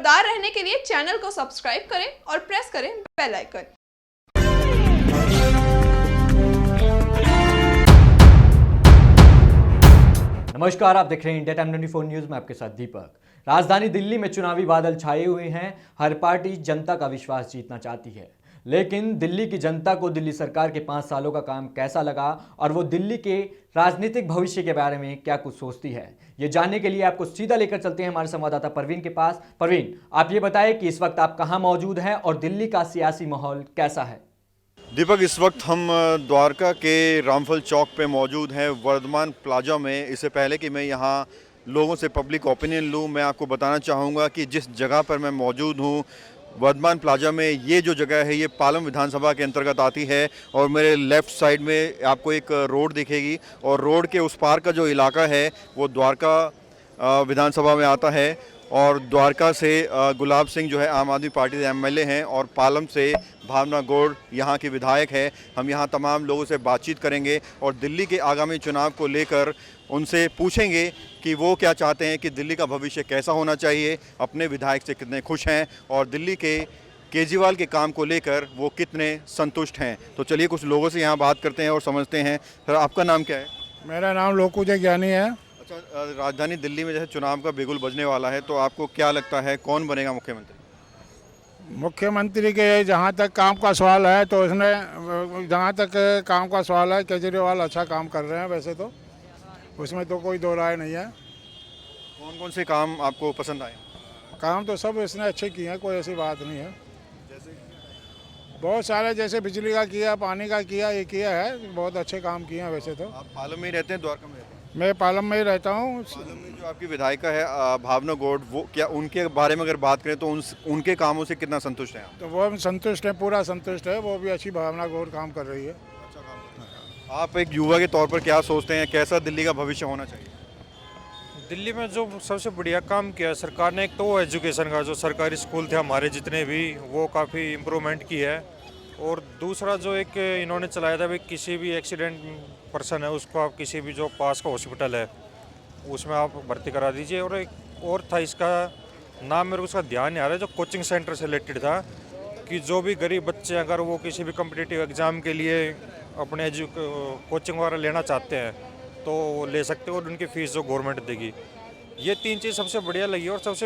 खबरदार रहने के लिए चैनल को सब्सक्राइब करें और प्रेस करें बेल आइकन। नमस्कार, आप देख रहे हैं इंडिया टाइम 24 न्यूज में आपके साथ दीपक। राजधानी दिल्ली में चुनावी बादल छाए हुए हैं। हर पार्टी जनता का विश्वास जीतना चाहती है, लेकिन दिल्ली की जनता को दिल्ली सरकार के 5 सालों का काम कैसा लगा और वो दिल्ली के राजनीतिक भविष्य के बारे में क्या कुछ सोचती है, ये जानने के लिए आपको सीधा लेकर चलते हैं हमारे संवाददाता परवीन के पास। परवीन, आप ये बताएं कि इस वक्त आप कहां मौजूद हैं और दिल्ली का सियासी माहौल कैसा है? दीपक, इस वक्त हम द्वारका के रामफल चौक पे मौजूद हैं, वर्धमान प्लाजा में। इससे पहले कि मैं यहाँ लोगों से पब्लिक ओपिनियन लूँ, मैं आपको बताना चाहूँगा कि जिस जगह पर मैं मौजूद हूँ वर्धमान प्लाजा में, ये जो जगह है ये पालम विधानसभा के अंतर्गत आती है। और मेरे लेफ़्ट साइड में आपको एक रोड दिखेगी और रोड के उस पार का जो इलाका है वो द्वारका विधानसभा में आता है। और द्वारका से गुलाब सिंह जो है आम आदमी पार्टी के एमएलए हैं और पालम से भावना गौड़ यहाँ की विधायक है। हम यहाँ तमाम लोगों से बातचीत करेंगे और दिल्ली के आगामी चुनाव को लेकर उनसे पूछेंगे कि वो क्या चाहते हैं, कि दिल्ली का भविष्य कैसा होना चाहिए, अपने विधायक से कितने खुश हैं और दिल्ली के केजरीवाल के काम को लेकर वो कितने संतुष्ट हैं। तो चलिए कुछ लोगों से यहाँ बात करते हैं और समझते हैं। सर, आपका नाम क्या है? मेरा नाम लोकूजय ज्ञानी है। अच्छा, राजधानी दिल्ली में जैसे चुनाव का बिगुल बजने वाला है, तो आपको क्या लगता है कौन बनेगा मुख्यमंत्री? मुख्यमंत्री के जहाँ तक काम का सवाल है तो जहाँ तक काम का सवाल है, केजरीवाल अच्छा काम कर रहे हैं वैसे तो, उसमें तो कोई दो राय नहीं है। कौन कौन से काम आपको पसंद आए? काम तो सब इसने अच्छे किए हैं, कोई ऐसी बात नहीं है। बहुत सारे, जैसे बिजली का किया, पानी का किया, ये किया है, बहुत अच्छे काम किए हैं वैसे तो। आप पालम में ही रहते हैं, द्वारका में रहते हैं? मैं पालम में ही रहता हूँ। पालम में जो आपकी विधायिका है भावना गौड़, वो क्या उनके बारे में अगर बात करें तो उनके कामों से कितना संतुष्ट हैं आप? तो वो संतुष्ट है, पूरा संतुष्ट है, वो भी अच्छी भावना गौड़ काम कर रही है। अच्छा काम कर रहे हैं। आप एक युवा के तौर पर क्या सोचते हैं, कैसा दिल्ली का भविष्य होना चाहिए? दिल्ली में जो सबसे बढ़िया काम किया सरकार ने, एक तो वो एजुकेशन का, जो सरकारी स्कूल थे हमारे जितने भी, वो काफ़ी इम्प्रूवमेंट की है। और दूसरा जो एक इन्होंने चलाया था, भाई किसी भी एक्सीडेंट पर्सन है उसको आप किसी भी जो पास का हॉस्पिटल है उसमें आप भर्ती करा दीजिए। और एक और था, इसका नाम मेरे को उसका ध्यान नहीं आ रहा है, जो कोचिंग सेंटर से रिलेटेड था, कि जो भी गरीब बच्चे अगर वो किसी भी कम्पिटिटिव एग्ज़ाम के लिए अपने कोचिंग वगैरह लेना चाहते हैं तो वो ले सकते हो और उनकी फ़ीस जो गवर्नमेंट देगी। ये 3 चीज़ सबसे बढ़िया लगी। और सबसे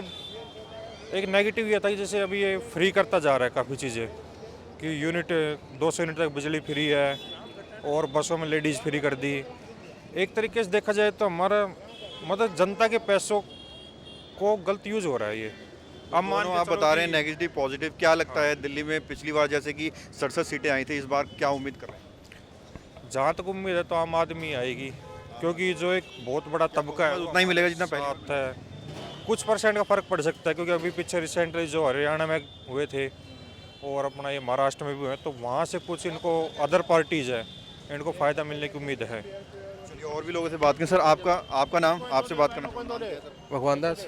एक नेगेटिव ये था कि जैसे अभी ये फ्री करता जा रहा है काफ़ी चीज़ें, कि यूनिट 200 यूनिट तक बिजली फ्री है और बसों में लेडीज़ फ्री कर दी। एक तरीके से देखा जाए तो हमारा मतलब जनता के पैसों को गलत यूज़ हो रहा है ये। अब मानो आप बता रहे हैं नेगेटिव पॉजिटिव, क्या लगता है दिल्ली में पिछली बार जैसे कि 67 सीटें आई थी, इस बार क्या उम्मीद कर रहे हैं? जहाँ तक उम्मीद है तो आम आदमी आएगी, क्योंकि जो एक बहुत बड़ा तबका है उतना ही मिलेगा जितना पहले है। कुछ परसेंट का फ़र्क पड़ सकता है, क्योंकि अभी पीछे रिसेंटली जो हरियाणा में हुए थे और अपना ये महाराष्ट्र में भी हुए, तो वहाँ से कुछ इनको अदर पार्टीज़ है, इनको फ़ायदा मिलने की उम्मीद है। चलिए और भी लोगों से बात करें। सर, आपका नाम, आपसे बात करना। भगवान दास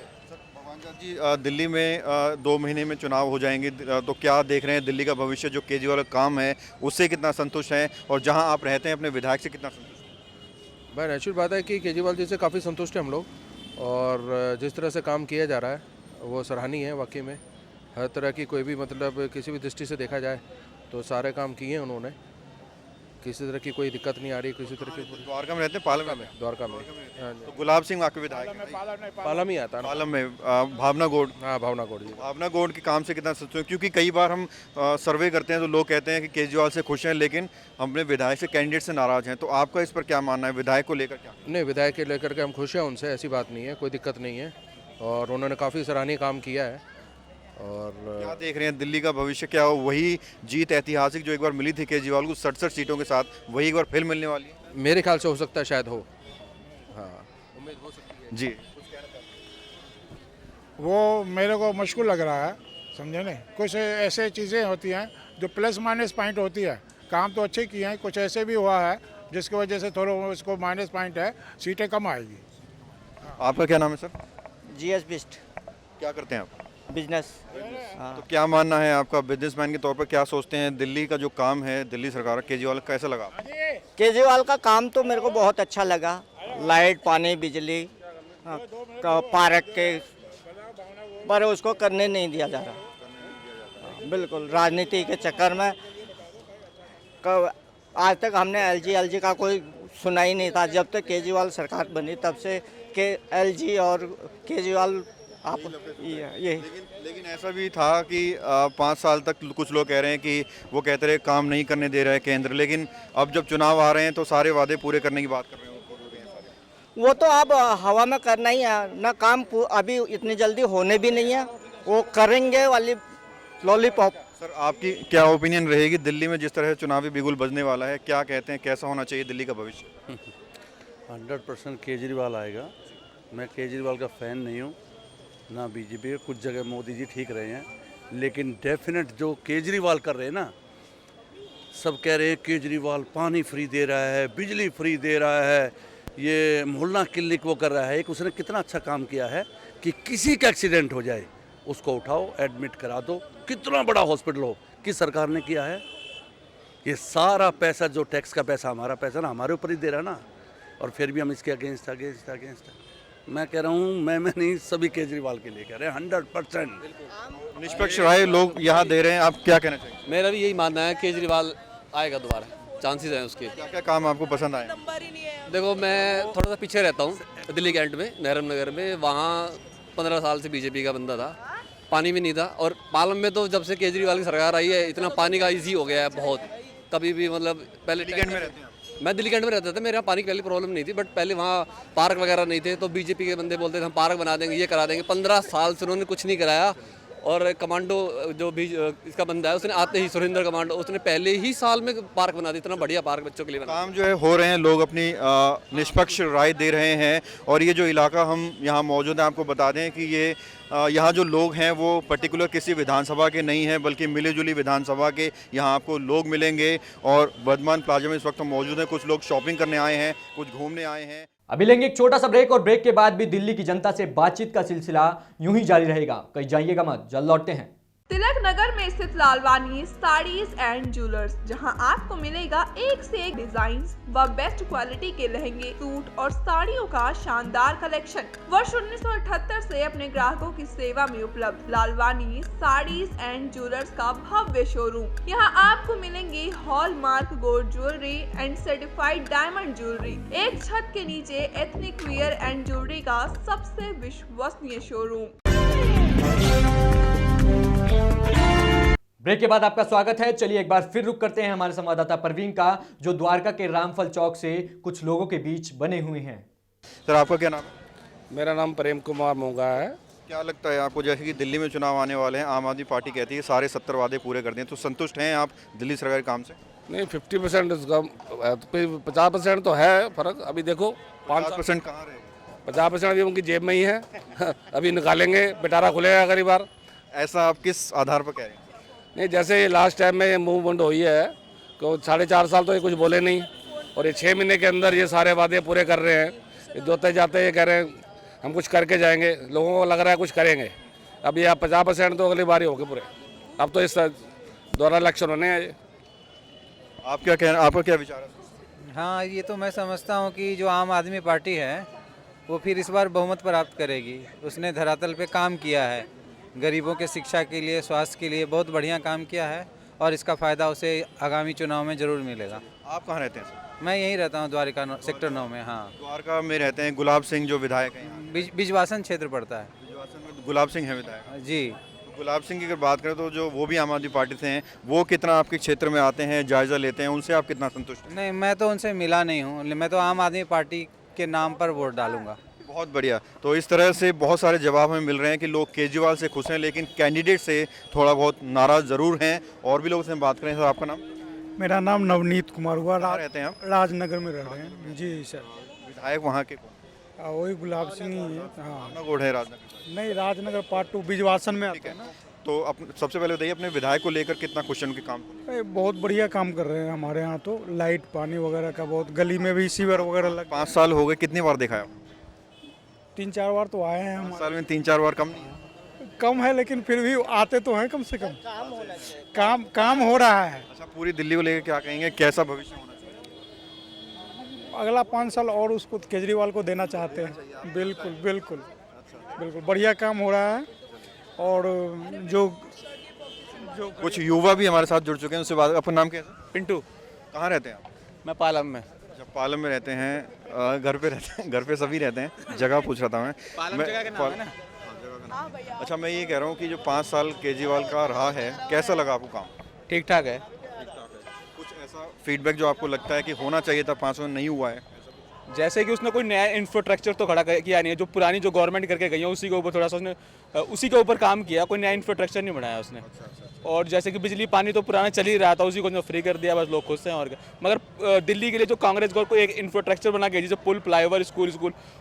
जी, दिल्ली में 2 महीने में चुनाव हो जाएंगे, तो क्या देख रहे हैं दिल्ली का भविष्य, जो केजरीवाल का काम है उससे कितना संतुष्ट हैं और जहां आप रहते हैं अपने विधायक से कितना संतुष्ट हैं? भाई, नेचुरल बात है कि केजरीवाल जी से काफ़ी संतुष्ट हैं हम लोग, और जिस तरह से काम किया जा रहा है वो सराहनीय है वाकई में। हर तरह की कोई भी मतलब किसी भी दृष्टि से देखा जाए तो सारे काम किए हैं उन्होंने, किसी तरह की कोई दिक्कत नहीं आ रही किसी तरह की। द्वारका में रहते हैं? पालम में? द्वारका में तो गुलाब सिंह आपके विधायक हैं? पालम ही आता है ना। पालम में भावना गौड़। हाँ, भावना गौड़ जी। भावना गौड़ के काम से कितना संतुष्ट हैं? क्योंकि कई बार हम सर्वे करते हैं तो लोग कहते हैं कि केजरीवाल से खुश हैं, लेकिन अपने विधायक से, कैंडिडेट से नाराज़ हैं। तो आपका इस पर क्या मानना है, विधायक को लेकर क्या? नहीं, विधायक के लेकर के हम खुश हैं उनसे, ऐसी बात नहीं है, कोई दिक्कत नहीं है, और उन्होंने काफ़ी सराहनीय काम किया है। और क्या देख रहे हैं दिल्ली का भविष्य, क्या वही जीत ऐतिहासिक जो एक बार मिली थी केजरीवाल को 67 सीटों के साथ, वही एक बार फिर मिलने वाली है? मेरे ख्याल से हो सकता है, शायद हो। हाँ, उम्मीद हो सकती है जी। वो मेरे को मुश्किल लग रहा है, समझे नहीं। कुछ ऐसे चीज़ें होती हैं जो प्लस माइनस पॉइंट होती है। काम तो अच्छे किए हैं, कुछ ऐसे भी हुआ है जिसकी वजह से थोड़ा उसको माइनस पॉइंट है, सीटें कम आएगी। आपका क्या नाम है सर? जीएस बिस्ट। क्या करते हैं आप? बिजनेस। तो क्या मानना है आपका, बिजनेसमैन के तौर पर क्या सोचते हैं दिल्ली का जो काम है, दिल्ली सरकार केजरीवाल का कैसा लगा? केजरीवाल का काम तो मेरे को बहुत अच्छा लगा। लाइट, पानी, बिजली, पार्क के पर उसको करने नहीं दिया जा रहा। बिल्कुल राजनीति के चक्कर में आज तक हमने एलजी का कोई सुना ही नहीं था। जब तक केजरीवाल सरकार बनी तब से के एलजी और केजरीवाल आप ये लेकिन ऐसा भी था कि 5 साल तक कुछ लोग कह रहे हैं कि वो कहते रहे काम नहीं करने दे रहा है केंद्र, लेकिन अब जब चुनाव आ रहे हैं तो सारे वादे पूरे करने की बात कर रहे हैं। वो तो अब हवा में करना ही है ना, काम अभी इतनी जल्दी होने भी नहीं है, वो करेंगे वाली लॉलीपॉप। सर आपकी क्या ओपिनियन रहेगी दिल्ली में जिस तरह से चुनावी बिगुल बजने वाला है, क्या कहते हैं कैसा होना चाहिए दिल्ली का भविष्य? 100% केजरीवाल आएगा। मैं केजरीवाल का फ़ैन नहीं हूँ, ना बीजेपी का। कुछ जगह मोदी जी ठीक रहे हैं, लेकिन डेफिनेट जो केजरीवाल कर रहे हैं ना, सब कह रहे हैं केजरीवाल पानी फ्री दे रहा है, बिजली फ्री दे रहा है, ये मोहल्ला क्लिनिक वो कर रहा है। एक उसने कितना अच्छा काम किया है कि किसी का एक्सीडेंट हो जाए उसको उठाओ, एडमिट करा दो। कितना बड़ा हॉस्पिटल हो, किस सरकार ने किया है? ये सारा पैसा जो टैक्स का पैसा, हमारा पैसा ना, हमारे ऊपर ही दे रहा ना, और फिर भी हम इसके अगेंस्ट मैं कह रहा हूँ, मैं नहीं, सभी केजरीवाल के लिए कह रहे हैं 100%। निष्पक्ष राय लोग यहाँ दे रहे हैं, आप क्या कहना चाहिए? मेरा भी यही मानना है केजरीवाल आएगा दोबारा, चांसेस हैं उसके। क्या क्या काम आपको पसंद आए? देखो मैं थोड़ा सा पीछे रहता हूँ दिल्ली कैंट में, नेहरू नगर में। वहाँ 15 साल से बीजेपी का बंदा था, पानी भी नहीं था। और पालम में तो जब से केजरीवाल की सरकार आई है इतना पानी का इजी हो गया है बहुत। कभी भी मतलब पहले कैंट में रहते हैं? मैं दिल्ली कैंट में रहता था, मेरे यहाँ पानी की पहले प्रॉब्लम नहीं थी, बट पहले वहाँ पार्क वगैरह नहीं थे, तो बीजेपी के बंदे बोलते थे हम पार्क बना देंगे, ये करा देंगे। 15 साल से उन्होंने कुछ नहीं कराया। और कमांडो जो भी इसका बंदा है, उसने आते ही, सुरेंद्र कमांडो, उसने पहले ही साल में पार्क बना दिया। इतना बढ़िया पार्क बच्चों के लिए बना। काम जो है हो रहे हैं, लोग अपनी निष्पक्ष राय दे रहे हैं। और ये जो इलाका हम यहाँ मौजूद हैं, आपको बता दें कि ये यहाँ जो लोग हैं वो पर्टिकुलर किसी विधानसभा के नहीं हैं, बल्कि मिली जुली विधानसभा के यहाँ आपको लोग मिलेंगे। और वर्धमान प्लाजा में इस वक्त हम मौजूद हैं। कुछ लोग शॉपिंग करने आए हैं, कुछ घूमने आए हैं। अभी लेंगे एक छोटा सा ब्रेक, और ब्रेक के बाद भी दिल्ली की जनता से बातचीत का सिलसिला यूं ही जारी रहेगा। कहीं जाइएगा मत, जल्द लौटते हैं। तिलक नगर में स्थित लालवानी साड़ीज एंड ज्वेलर्स, जहां आपको मिलेगा एक से एक डिजाइन्स व बेस्ट क्वालिटी के लहंगे, सूट और साड़ियों का शानदार कलेक्शन। वर्ष 1978 से अपने ग्राहकों की सेवा में उपलब्ध लालवानी साड़ीज एंड ज्वेलर्स का भव्य शोरूम। यहां आपको मिलेंगे hallmark gold jewellery and certified diamond jewellery. एक छत के नीचे एथनिक वियर एंड ज्वेलरी का सबसे विश्वसनीय शोरूम। ब्रेक के बाद आपका स्वागत है। चलिए एक बार फिर रुक करते हैं हमारे संवाददाता परवीन का, जो द्वारका के रामफल चौक से कुछ लोगों के बीच बने हुए हैं। सर आपका क्या नाम है? मेरा नाम प्रेम कुमार मोंगा है। क्या लगता है आपको, जैसे कि दिल्ली में चुनाव आने वाले हैं, आम आदमी पार्टी कहती है सारे 70 वादे पूरे कर दिए, तो संतुष्ट हैं आप दिल्ली सरकार के काम से? नहीं, 50% उसका 50% तो है फर्क। अभी देखो 5% कहाँ रहेगा? 50% अभी उनकी जेब में ही है अभी निकालेंगे, पिटारा खुलेगा अगली बार। ऐसा आप किस आधार पर कह रहे हैं? नहीं, जैसे ये लास्ट टाइम में मूवमेंट हुई है तो 4.5 साल तो ये कुछ बोले नहीं, और ये 6 महीने के अंदर ये सारे वादे पूरे कर रहे हैं। ये जोते जाते ये कह रहे हैं हम कुछ करके जाएंगे, लोगों को लग रहा है कुछ करेंगे। अब ये 50% तो अगली बार ही होंगे पूरे। अब तो इस दोबारा इलेक्शन होने हैं। आप क्या कहना, आपका क्या विचार है? हाँ, ये तो मैं समझता हूँ कि जो आम आदमी पार्टी है वो फिर इस बार बहुमत प्राप्त करेगी। उसने धरातल पे काम किया है, गरीबों के शिक्षा के लिए, स्वास्थ्य के लिए बहुत बढ़िया काम किया है, और इसका फ़ायदा उसे आगामी चुनाव में ज़रूर मिलेगा। आप कहाँ रहते हैं सर? मैं यहीं रहता हूँ, द्वारका सेक्टर 9 में। हाँ, द्वारका में रहते हैं। गुलाब सिंह जो विधायक हैं, बिजवासन क्षेत्र पड़ता है। बिजवासन में गुलाब सिंह है विधायक जी। तो गुलाब सिंह की अगर बात करें तो जो वो भी आम आदमी पार्टी से हैं, वो कितना आपके क्षेत्र में आते हैं, जायजा लेते हैं, उनसे आप कितना संतुष्ट हैं? नहीं, मैं तो उनसे मिला नहीं हूँ। मैं तो आम आदमी पार्टी के नाम पर वोट डालूंगा। बहुत बढ़िया। तो इस तरह से बहुत सारे जवाब हमें मिल रहे हैं कि लोग केजरीवाल से खुश हैं, लेकिन कैंडिडेट से थोड़ा बहुत नाराज ज़रूर हैं। और भी लोगों से बात करें। सर आपका नाम? मेरा नाम नवनीत कुमार हुआ। कहाँ रहते हैं आप? राजनगर में रह रहे हैं। जी सर। विधायक वहाँ के वही गुलाब सिंह ही है। हाँ, गोड़ है राजनगर? नहीं, राजनगर पार्ट 2 बिजवासन में आता है ना। तो सबसे पहले बताइए, अपने विधायक को लेकर कितना खुश हैं उनके काम? बहुत बढ़िया काम कर रहे हैं हमारे यहाँ तो। लाइट पानी वगैरह का बहुत, गली में भी सीवर वगैरह लग। 5 साल हो गए, कितनी बार देखा है? 3-4 बार तो आए हैं हम। 5 साल में 3-4 बार कम नहीं है? कम है, लेकिन फिर भी आते तो हैं कम से कम। काम हो रहा है। अच्छा, पूरी दिल्ली को लेकर क्या कहेंगे, कैसा भविष्य होना चाहिए? अगला 5 साल और उसको केजरीवाल को देना चाहते हैं। बिल्कुल बिल्कुल बिल्कुल बढ़िया काम हो रहा है। और जो जो कुछ युवा भी हमारे साथ जुड़ चुके हैं, उससे बात। अपना नाम क्या है? पिंटू, कहाँ रहते हैं आप? मैं पालम में। जब पालम में रहते हैं, घर पे रहते हैं, घर पे सभी रहते हैं, जगह पूछ रहा था मैं। पालम मैं- जगह का नाम है ना। अच्छा, मैं ये कह रहा हूँ कि जो 5 साल केजरीवाल का रहा है, कैसा लगा आपको काम? ठीक ठाक है। कुछ ऐसा फीडबैक जो आपको लगता है कि होना चाहिए था 5 साल नहीं हुआ है? जैसे कि उसने कोई नया इंफ्रास्ट्रक्चर तो खड़ा किया नहीं है, जो पुरानी जो गवर्नमेंट करके गई है उसी के ऊपर थोड़ा सा उसने उसी के ऊपर काम किया, कोई नया इंफ्रास्ट्रक्चर नहीं बनाया उसने। और जैसे कि बिजली पानी तो पुराना चल ही रहा था, उसी को फ्री कर दिया, बस लोग खुश हैं और क्या। मगर दिल्ली के लिए जो कांग्रेस को एक इंफ्रास्ट्रक्चर बना के, जैसे पुल, फ्लाईओवर, स्कूल,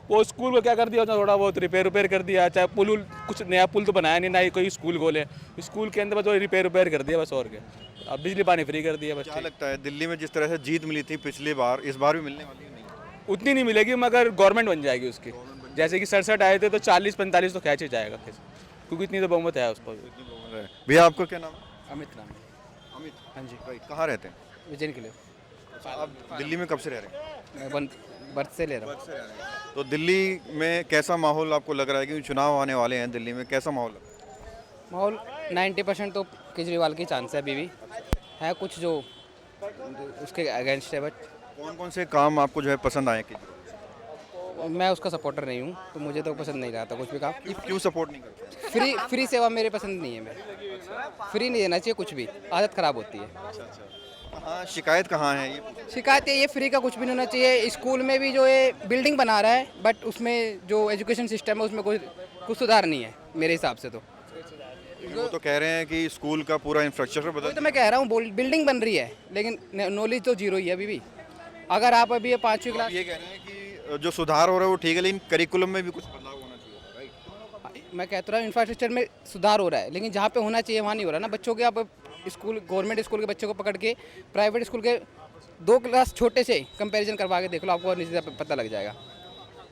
वो स्कूल को क्या कर दिया, थोड़ा बहुत रिपेयर कर दिया। चाहे पुल, कुछ नया पुल तो बनाया नहीं, ना ही कोई स्कूल खोले, स्कूल के अंदर बस रिपेयर कर दिया बस, और क्या। अब बिजली पानी फ्री कर दिया बस। क्या लगता है दिल्ली में जिस तरह से जीत मिली थी पिछली बार, इस बार भी मिलने वाली है? नहीं, उतनी नहीं मिलेगी, मगर गवर्नमेंट बन जाएगी उसकी। जैसे कि 67 आए थे तो 40-45 तो खींच ही जाएगा, क्योंकि इतनी तो बहुमत है उस पर। भैया आपका क्या नाम है? अमित नाम है। अमित, हाँ जी, भाई कहाँ रहते हैं? विजय के लिए आप दिल्ली में कब से रह रहे हैं? बर्थ से ले रहा हूँ। तो दिल्ली में कैसा माहौल आपको लग रहा है, क्योंकि चुनाव आने वाले हैं दिल्ली में, कैसा माहौल है? माहौल 90% तो केजरीवाल की चांस है, अभी भी है कुछ जो उसके अगेंस्ट है, बट कौन कौन से काम आपको जो है पसंद आए केजरीवाल? मैं उसका सपोर्टर नहीं हूँ, तो मुझे तो पसंद नहीं आता कुछ भी काम। क्यों सपोर्ट नहीं करते? फ्री सेवा मेरे पसंद नहीं है, मैं फ्री नहीं देना चाहिए कुछ भी, आदत ख़राब होती है। हाँ, शिकायत कहाँ है ये? शिकायत ये फ्री का कुछ भी नहीं होना चाहिए। स्कूल में भी जो ये बिल्डिंग बना रहा है, बट उसमें जो एजुकेशन सिस्टम है उसमें कुछ सुधार नहीं है मेरे हिसाब से। तो वो तो कह रहे हैं कि स्कूल का पूरा इंफ्रास्ट्रक्चर वही बदल। तो मैं कह रहा हूँ, बिल्डिंग बन रही है लेकिन नॉलेज तो जीरो ही है अभी भी। अगर आप अभी 5वीं क्लास, ये कह रहे हैं कि जो सुधार हो रहा है वो ठीक है, लेकिन करिकुलम में भी कुछ बदलाव होना चाहिए, राइट? मैं कहता हूँ इंफ्रास्ट्रक्चर में सुधार हो रहा है, लेकिन जहाँ पे होना चाहिए वहाँ नहीं हो रहा ना। बच्चों के आप स्कूल, गवर्नमेंट स्कूल के बच्चों को पकड़ के प्राइवेट स्कूल के 2 क्लास छोटे से कंपैरिजन करवा के देख लो, आपको निश्चित पता लग जाएगा।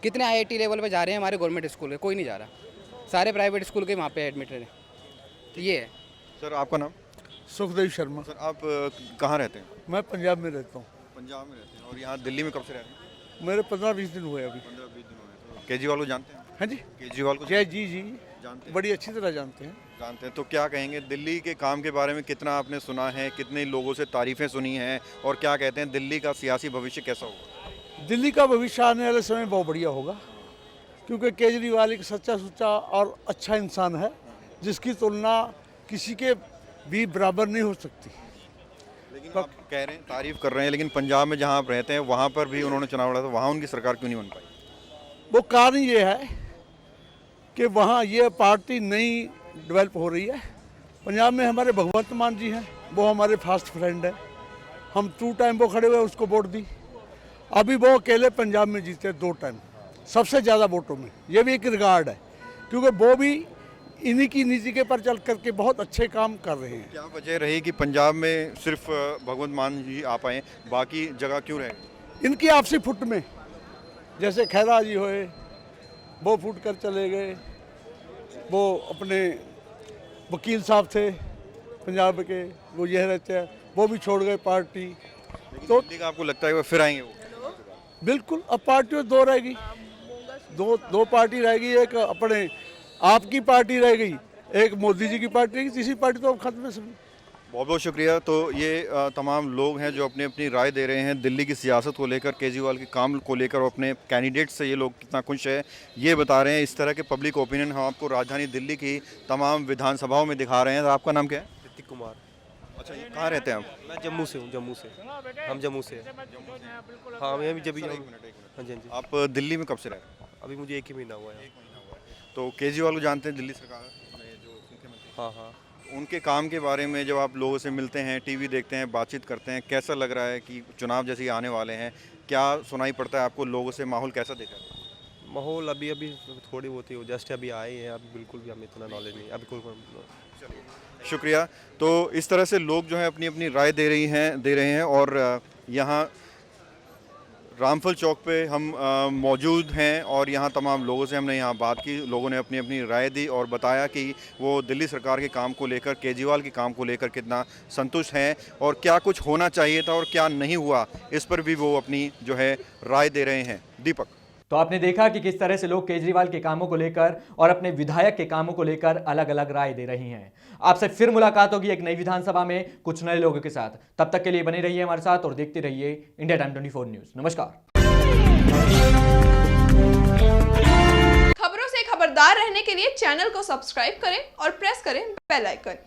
कितने IIT लेवल पे जा रहे हैं हमारे गवर्नमेंट स्कूल के, कोई नहीं जा रहा, सारे प्राइवेट स्कूल के वहाँ पे एडमिटेड है। तो ये है। सर आपका नाम? सुखदेव शर्मा। सर आप कहाँ रहते हैं? मैं पंजाब में रहता हूँ। पंजाब में रहते हैं, और यहाँ दिल्ली में कब से रह रहे हैं? मेरे 15-20 दिन हुए अभी। 15-20 दिन हुए। तो केजरीवाल को जानते हैं? हाँ जी, केजरीवाल को जय जी जानते हैं? बड़ी अच्छी तरह जानते हैं। जानते हैं। तो क्या कहेंगे दिल्ली के काम के बारे में, कितना आपने सुना है, कितने लोगों से तारीफें सुनी हैं, और क्या कहते हैं दिल्ली का सियासी भविष्य कैसा होगा? दिल्ली का भविष्य आने वाले समय बहुत बढ़िया होगा, क्योंकि केजरीवाल एक सच्चा सुच्चा और अच्छा इंसान है, जिसकी तुलना किसी के भी बराबर नहीं हो सकती। लेकिन आप कह रहे हैं, तारीफ कर रहे हैं, लेकिन पंजाब में जहाँ आप रहते हैं वहाँ पर भी उन्होंने चुनाव लड़ा, तो वहाँ उनकी सरकार क्यों नहीं बन पाई? वो कारण ये है कि वहाँ ये पार्टी नई डेवलप हो रही है। पंजाब में हमारे भगवंत मान जी हैं, वो हमारे फास्ट फ्रेंड है, हम 2 टाइम वो खड़े हुए उसको वोट दी। अभी वो अकेले पंजाब में जीते 2 टाइम सबसे ज़्यादा वोटों में। ये भी एक रिकॉर्ड है, क्योंकि वो भी इन्हीं की नीति के पर चल करके बहुत अच्छे काम कर रहे हैं। क्या वजह रही कि पंजाब में सिर्फ भगवंत मान जी आ पाए, बाकी जगह क्यों रहे? इनकी आपसी फुट में, जैसे खैरा जी होए, वो फुट कर चले गए, वो अपने वकील साहब थे पंजाब के, वो यह रहते हैं, वो भी छोड़ गए पार्टी। तो आपको लगता है वो फिर आएंगे? वो बिल्कुल, अब पार्टियों 2 रहेगी, दो पार्टी रहेगी, एक अपने आपकी पार्टी रह गई, एक मोदी जी की पार्टी रहेगी, तीसरी पार्टी तो अब खत्म है सभी। बहुत बहुत शुक्रिया। तो ये तमाम लोग हैं जो अपनी अपनी राय दे रहे हैं दिल्ली की सियासत को लेकर, केजरीवाल के काम को लेकर, और अपने कैंडिडेट से ये लोग कितना खुश है ये बता रहे हैं। इस तरह के पब्लिक ओपिनियन हम आपको राजधानी दिल्ली की तमाम विधानसभाओं में दिखा रहे हैं। तो आपका नाम क्या है? ऋतिक कुमार। अच्छा, ये कहाँ रहते हैं आप? मैं जम्मू से हूँ, जम्मू से। हम जम्मू से। हाँ, मैं भी जब भी। हाँ जी, हाँ जी। आप दिल्ली में कब से रह रहे हैं? अभी मुझे 1 ही महीना हुआ है। तो केजरीवाल को जानते हैं, दिल्ली सरकार में जो मुख्यमंत्री? हाँ हाँ। उनके काम के बारे में जब आप लोगों से मिलते हैं, टीवी देखते हैं, बातचीत करते हैं, कैसा लग रहा है कि चुनाव जैसे ही आने वाले हैं, क्या सुनाई पड़ता है आपको लोगों से, माहौल कैसा देखा है? माहौल अभी थोड़ी बहुत ही जस्ट अभी आए हैं, अभी बिल्कुल भी हमें इतना नॉलेज नहीं अभी कोई। शुक्रिया। तो इस तरह से लोग जो हैं अपनी अपनी राय दे रहे हैं और यहाँ रामफल चौक पे हम मौजूद हैं और यहाँ तमाम लोगों से हमने यहाँ बात की। लोगों ने अपनी अपनी राय दी और बताया कि वो दिल्ली सरकार के काम को लेकर, केजरीवाल के काम को लेकर कितना संतुष्ट हैं और क्या कुछ होना चाहिए था और क्या नहीं हुआ, इस पर भी वो अपनी जो है राय दे रहे हैं। दीपक। तो आपने देखा कि किस तरह से लोग केजरीवाल के कामों को लेकर और अपने विधायक के कामों को लेकर अलग अलग राय दे रही हैं। आपसे फिर मुलाकात होगी एक नई विधानसभा में कुछ नए लोगों के साथ। तब तक के लिए बने रहिए हमारे साथ और देखते रहिए इंडिया टाइम 24 न्यूज। नमस्कार। खबरों से खबरदार रहने के लिए चैनल को सब्सक्राइब करें और प्रेस करें बेल आइकन।